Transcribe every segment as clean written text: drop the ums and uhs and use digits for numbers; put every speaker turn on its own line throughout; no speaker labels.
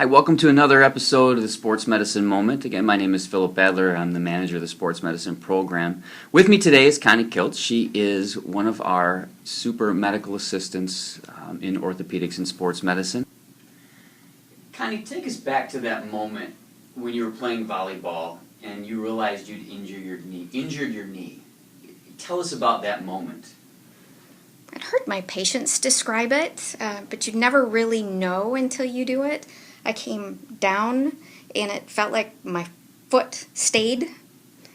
Hi, welcome to another episode of the Sports Medicine Moment. Again, my name is Philip Badler. I'm the manager of the Sports Medicine program. With me today is Connie Kilts. She is one of our super medical assistants in orthopedics and sports medicine. Connie, take us back to that moment when you were playing volleyball and you realized you'd injured your knee. Tell us about that moment.
I'd heard my patients describe it, but you never really know until you do it. I came down and it felt like my foot stayed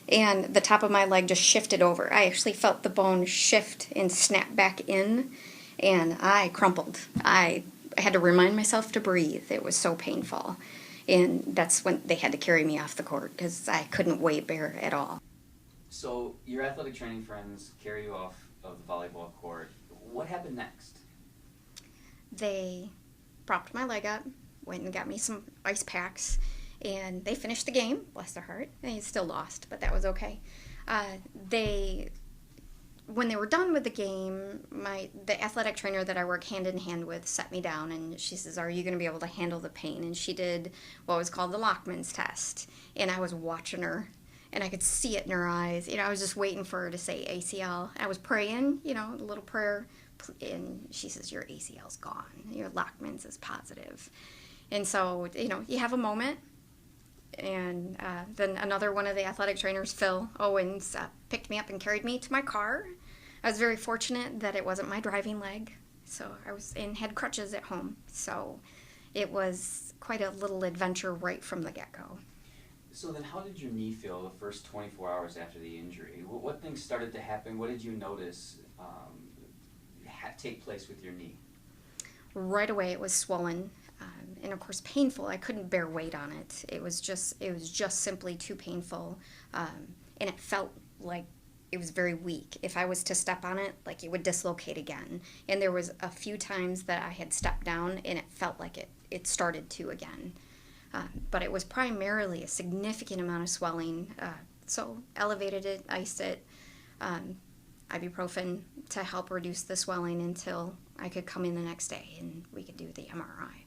and the top of my leg just shifted over. I actually felt the bone shift and snap back in, and I crumpled. I had to remind myself to breathe. It was so painful. And that's when they had to carry me off the court because I couldn't weight bear at all.
So your athletic training friends carry you off of the volleyball court. What happened next?
They propped my leg up, went and got me some ice packs, and they finished the game. Bless their heart. They still lost, but that was okay. When they were done with the game, the athletic trainer that I work hand in hand with sat me down, and she says, "Are you going to be able to handle the pain?" And she did what was called the Lachman's test, and I was watching her, and I could see it in her eyes. I was just waiting for her to say ACL. I was praying, a little prayer, and she says, "Your ACL's gone. Your Lachman's is positive." And so, you have a moment. And then another one of the athletic trainers, Phil Owens, picked me up and carried me to my car. I was very fortunate that it wasn't my driving leg. So had crutches at home. So it was quite a little adventure right from the get-go.
So then how did your knee feel the first 24 hours after the injury? What things started to happen? What did you notice take place with your knee?
Right away it was swollen. And of course painful. I couldn't bear weight on it. It was just simply too painful. And it felt like it was very weak. If I was to step on it, like it would dislocate again. And there was a few times that I had stepped down and it felt like it started to again. But it was primarily a significant amount of swelling. So elevated it, iced it, ibuprofen to help reduce the swelling until I could come in the next day and we could do the MRI.